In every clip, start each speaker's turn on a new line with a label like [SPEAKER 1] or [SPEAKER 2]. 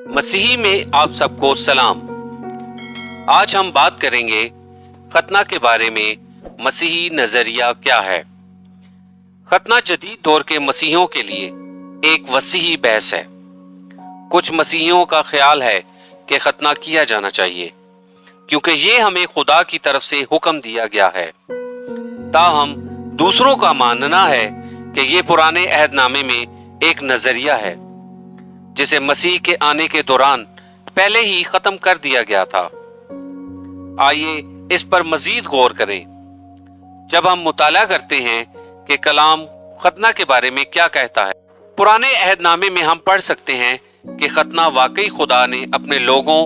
[SPEAKER 1] मसीही में आप सबको सलाम। आज हम बात करेंगे खतना के बारे में। मसीही नजरिया क्या है? खतना जदीद दौर के मसीहियों के लिए एक वसीही बहस है। कुछ मसीहियों का ख्याल है कि खतना किया जाना चाहिए क्योंकि ये हमें खुदा की तरफ से हुक्म दिया गया है। ताहम दूसरों का मानना है कि ये पुराने अहदनामे में एक नजरिया है जिसे मसीह के आने के दौरान पहले ही खत्म कर दिया गया था। आइए इस पर मजीद गौर करें। जब हम मुताला करते हैं कि कलाम खतना के बारे में क्या कहता है, पुराने अहदनामे में हम पढ़ सकते हैं कि खतना वाकई खुदा ने अपने लोगों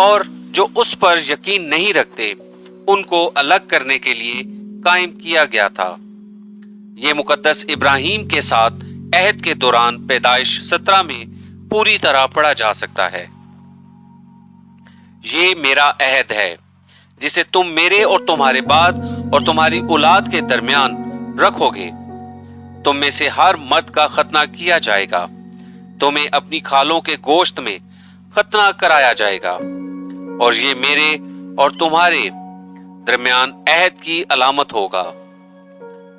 [SPEAKER 1] और जो उस पर यकीन नहीं रखते उनको अलग करने के लिए कायम किया गया था। ये मुकद्दस इब्राहिम के साथ अहद के दौरान पैदाइश 17 में पूरी तरह पढ़ा जा सकता है। ये मेरा अहद है जिसे तुम मेरे और तुम्हारे बाद और तुम्हारी औलाद के दरमियान रखोगे। तुम में से हर मर्द का खतना किया जाएगा। तुम्हें अपनी खालों के गोश्त में खतना कराया जाएगा और ये मेरे और तुम्हारे दरमियान अहद की अलामत होगा।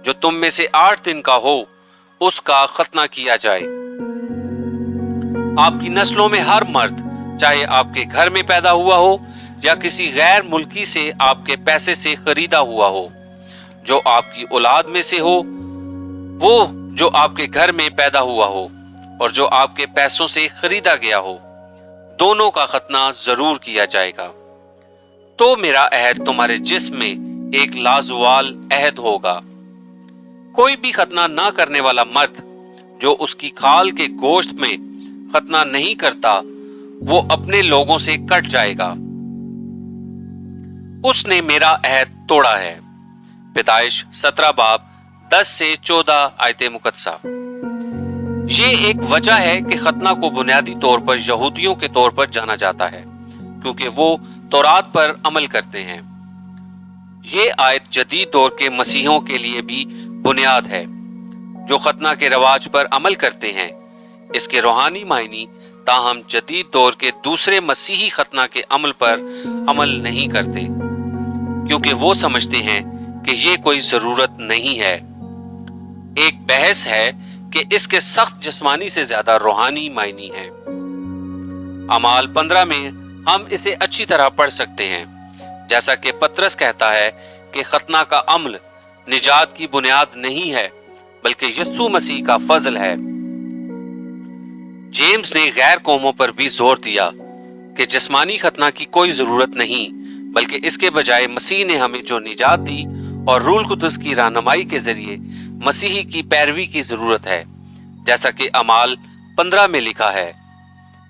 [SPEAKER 1] जो तुम में से 8 दिन का हो उसका खतना किया जाए। आपकी नस्लों में हर मर्द, चाहे आपके घर में पैदा हुआ हो या किसी गैर मुल्की से आपके पैसे से खरीदा हुआ हो, जो आपकी औलाद में से हो, वो जो आपके घर में पैदा हुआ हो और जो आपके पैसों से खरीदा गया हो, दोनों का खतना जरूर किया जाएगा। तो मेरा अहद तुम्हारे जिस्म में एक लाजवाल अहद होगा। कोई भी खतना ना करने वाला मर्द जो उसकी खाल के गोश्त में खतना नहीं करता, वो अपने लोगों से कट जाएगा। उसने मेरा अहद तोड़ा है। पैदाइश 17 बाब 10 से 14 आयते मुकद्दसा। ये एक वजह है कि खतना को बुनियादी तौर पर यहूदियों के तौर पर जाना जाता है क्योंकि वो तौरात पर अमल करते हैं। ये आयत जदीद दौर के मसीहों के लिए भी बुनियाद है जो खतना के रवाज पर अमल करते हैं। इसके रूहानी मायनी ताहम जदीद दौर के दूसरे मसीही खतना के अमल पर अमल नहीं करते क्योंकि वो समझते हैं कि ये कोई जरूरत नहीं है। एक बहस है कि इसके सख्त जिस्मानी से ज्यादा रूहानी मायनी है। अमाल 15 में हम इसे अच्छी तरह पढ़ सकते हैं, जैसा कि पतरस कहता है कि खतना का अमल निजात की बुनियाद नहीं है बल्कि यीशु मसीह का फजल है। जेम्स ने गैर कौमों पर भी जोर दिया कि जिस्मानी खतना की कोई जरूरत नहीं बल्कि इसके बजाय मसीह ने हमें जो निजात दी और रूल कुदस की रहनुमाई के जरिए मसीही की पैरवी की जरूरत है, जैसा कि अमाल 15 में लिखा है।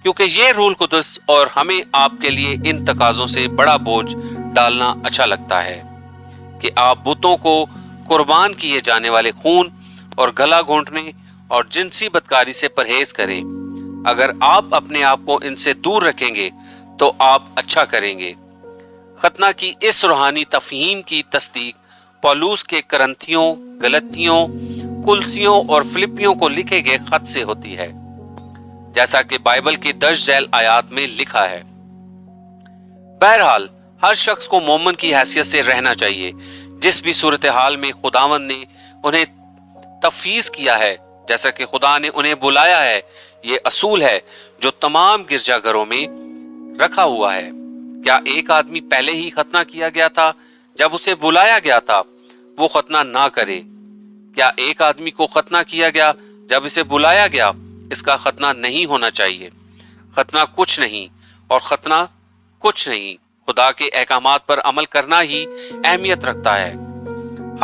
[SPEAKER 1] क्योंकि ये रूल कुदस और हमें आपके लिए इन तकाजों से बड़ा बोझ डालना अच्छा लगता है कि आप बुतों को कुर्बान किए जाने वाले खून और गला घोंटने और जिनसी बदकारी से परहेज करें। अगर आप अपने आप को इनसे दूर रखेंगे तो आप अच्छा करेंगे। खतना की इस रूहानी तफहीम की तस्दीक पौलुस के करंथियों, गलतियों, कुलसियों और फिलिपियों को लिखे गए खत से होती है, जैसा कि बाइबल के दर्ज झैल आयात में लिखा है। बहरहाल हर शख्स को मोमन की हैसियत से रहना चाहिए। जिस भी सूरत हाल में खुदावंद ने उन्हें तफवीज किया है, जैसा कि खुदा ने उन्हें बुलाया है, ये असूल है जो तमाम गिरजाघरों में रखा हुआ है। क्या एक आदमी पहले ही खतना किया गया था जब उसे बुलाया गया था, वो खतना ना करे? क्या एक आदमी को खतना किया गया जब इसे बुलाया गया, इसका खतना नहीं होना चाहिए। खतना कुछ नहीं और खतना कुछ नहीं। खुदा के अहकामात पर अमल करना ही अहमियत रखता है।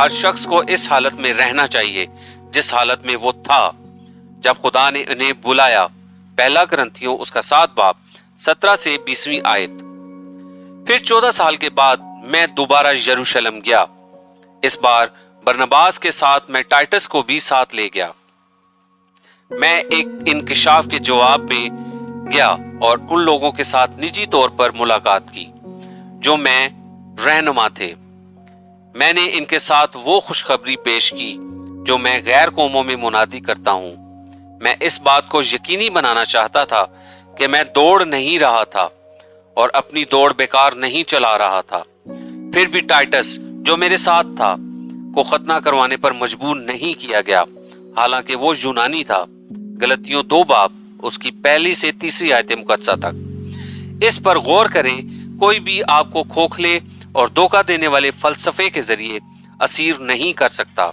[SPEAKER 1] हर शख्स को इस हालत में रहना चाहिए जिस हालत में वो था जब खुदा ने उन्हें बुलाया। पहला करंथियों उसका 7 बाब 17 से 20वीं आयत। फिर 14 साल के बाद मैं दोबारा यरूशलेम गया। इस बार बरनबास के साथ मैं टाइटस को भी साथ ले गया। मैं एक इंकिशाफ के जवाब में गया और उन लोगों के साथ निजी तौर पर मुलाकात की जो मैं रहनुमा थे। मैंने इनके साथ वो खुशखबरी पेश की जो मैं गैर कौमों में मुनादी करता हूं। मैं इस बात को यकीनी बनाना चाहता था کہ میں دوڑ نہیں رہا تھا اور اپنی دوڑ بیکار نہیں چلا رہا تھا۔ پھر بھی ٹائٹس جو میرے ساتھ تھا کو ختنہ کروانے پر مجبور نہیں کیا گیا، حالانکہ وہ یونانی تھا۔ غلطیوں 2 باب اس کی 1 سے 3 آیت مقدسہ تک۔ اس پر غور کریں، کوئی بھی آپ کو کھوکھلے اور دھوکہ دینے والے فلسفے کے ذریعے اسیر نہیں کر سکتا،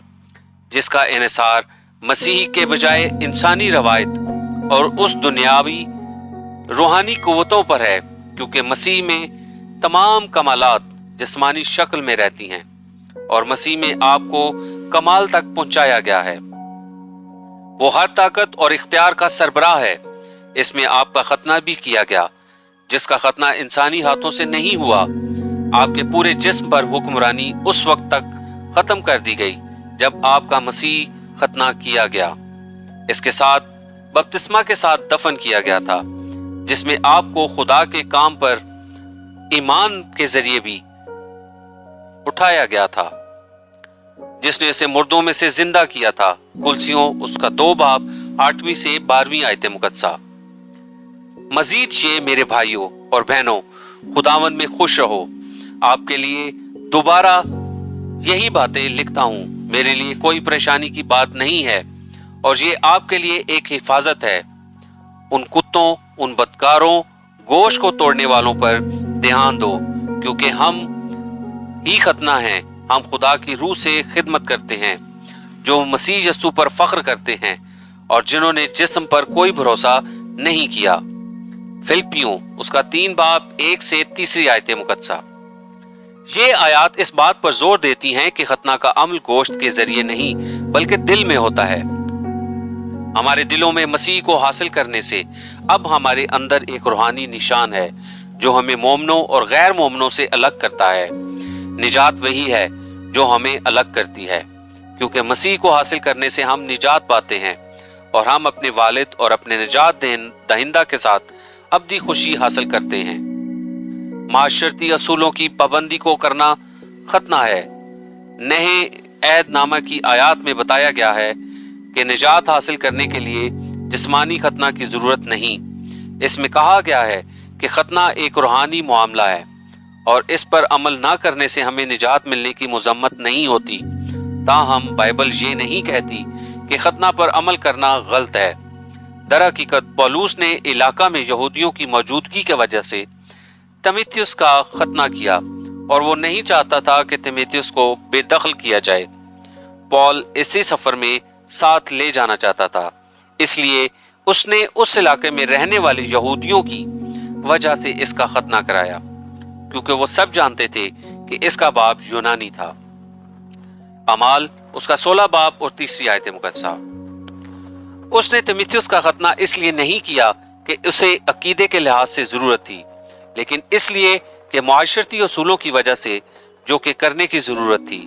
[SPEAKER 1] جس کا انحصار مسیح کے بجائے انسانی روایت اور اس دنیاوی روحانی قوتوں پر ہے، کیونکہ مسیح میں تمام کمالات جسمانی شکل میں رہتی ہیں اور مسیح میں آپ کو کمال تک پہنچایا گیا ہے۔ وہ ہر طاقت اور اختیار کا سربراہ ہے۔ اس میں آپ کا ختنہ بھی کیا گیا، جس کا ختنہ انسانی ہاتھوں سے نہیں ہوا۔ آپ کے پورے جسم پر حکمرانی اس وقت تک ختم کر دی گئی جب آپ کا مسیح ختنہ کیا گیا۔ اس کے ساتھ بپتسمہ کے ساتھ دفن کیا گیا تھا، جس میں آپ کو خدا کے کام پر ایمان کے ذریعے بھی اٹھایا گیا تھا، جس نے اسے مردوں میں سے زندہ کیا تھا۔ کلسیوں اس کا 2 باب 8 سے 12 آیت مقدسہ۔ مزید یہ میرے بھائیوں اور بہنوں، خداوند میں خوش رہو۔ آپ کے لیے دوبارہ یہی باتیں لکھتا ہوں، میرے لیے کوئی پریشانی کی بات نہیں ہے، اور یہ آپ کے لیے ایک حفاظت ہے۔ ان کتوں، ان بدکاروں، گوشت کو توڑنے والوں پر دھیان دو، کیونکہ ہم ہی ختنہ ہیں۔ ہم خدا کی روح سے خدمت کرتے ہیں، جو مسیح یسوع پر فخر کرتے ہیں اور جنہوں نے جسم پر کوئی بھروسہ نہیں کیا۔ فلپیوں اس کا 3 باب 1 سے 3 آیت مقدسہ۔ یہ آیات اس بات پر زور دیتی ہیں کہ ختنہ کا عمل گوشت کے ذریعے نہیں بلکہ دل میں ہوتا ہے۔ ہمارے دلوں میں مسیح کو حاصل کرنے سے اب ہمارے اندر ایک روحانی نشان ہے جو ہمیں مومنوں اور غیر مومنوں سے الگ کرتا ہے۔ نجات وہی ہے جو ہمیں الگ کرتی ہے، کیونکہ مسیح کو حاصل کرنے سے ہم نجات پاتے ہیں اور ہم اپنے والد اور اپنے نجات دہندہ کے ساتھ ابدی خوشی حاصل کرتے ہیں۔ معاشرتی اصولوں کی پابندی کو کرنا ختنہ ہے۔ نئے عہد نامہ کی آیات میں بتایا گیا ہے کہ نجات حاصل کرنے کے لیے جسمانی ختنہ کی ضرورت نہیں۔ اس میں کہا گیا ہے کہ ختنہ ایک روحانی معاملہ ہے اور اس پر عمل نہ کرنے سے ہمیں نجات ملنے کی مذمت نہیں ہوتی۔ تاہم بائبل یہ نہیں کہتی کہ ختنہ پر عمل کرنا غلط ہے۔ در حقیقت پولوس نے علاقہ میں یہودیوں کی موجودگی کی وجہ سے تیموتھیوس کا ختنہ کیا اور وہ نہیں چاہتا تھا کہ تیموتھیوس کو بے دخل کیا جائے۔ پول اسی سفر میں ساتھ لے جانا چاہتا تھا، اس لیے اس نے اس علاقے میں رہنے والے یہودیوں کی وجہ سے اس کا ختنہ کرایا، کیونکہ وہ سب جانتے تھے کہ اس کا باپ یونانی تھا۔ اعمال اس کا 16 باب اور 3 آیت مقدسہ۔ اس نے تیموتھیوس کا ختنہ اس لیے نہیں کیا کہ اسے عقیدے کے لحاظ سے ضرورت تھی، لیکن اس لیے کہ معاشرتی اصولوں کی وجہ سے جو کہ کرنے کی ضرورت تھی،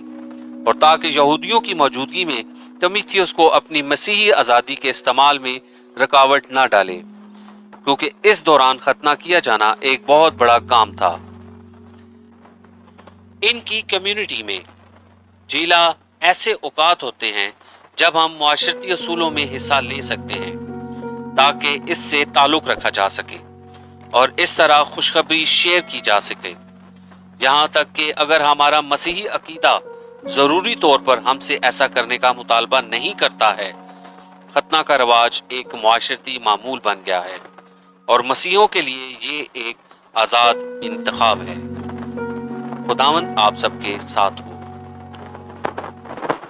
[SPEAKER 1] اور تاکہ یہودیوں کی موجودگی میں تیموتھیوس کو اپنی مسیحی آزادی کے استعمال میں رکاوٹ نہ ڈالے، کیونکہ اس دوران ختنہ کیا جانا ایک بہت بڑا کام تھا۔ ان کی کمیونٹی میں جیلا ایسے اوقات ہوتے ہیں جب ہم معاشرتی اصولوں میں حصہ لے سکتے ہیں تاکہ اس سے تعلق رکھا جا سکے اور اس طرح خوشخبری شیئر کی جا سکے، یہاں تک کہ اگر ہمارا مسیحی عقیدہ ضروری طور پر ہم سے ایسا کرنے کا مطالبہ نہیں کرتا ہے۔ ختنہ کا رواج ایک معاشرتی معمول بن گیا ہے اور مسیحیوں کے لیے یہ ایک آزاد انتخاب ہے۔ خداوند آپ سب کے ساتھ ہو۔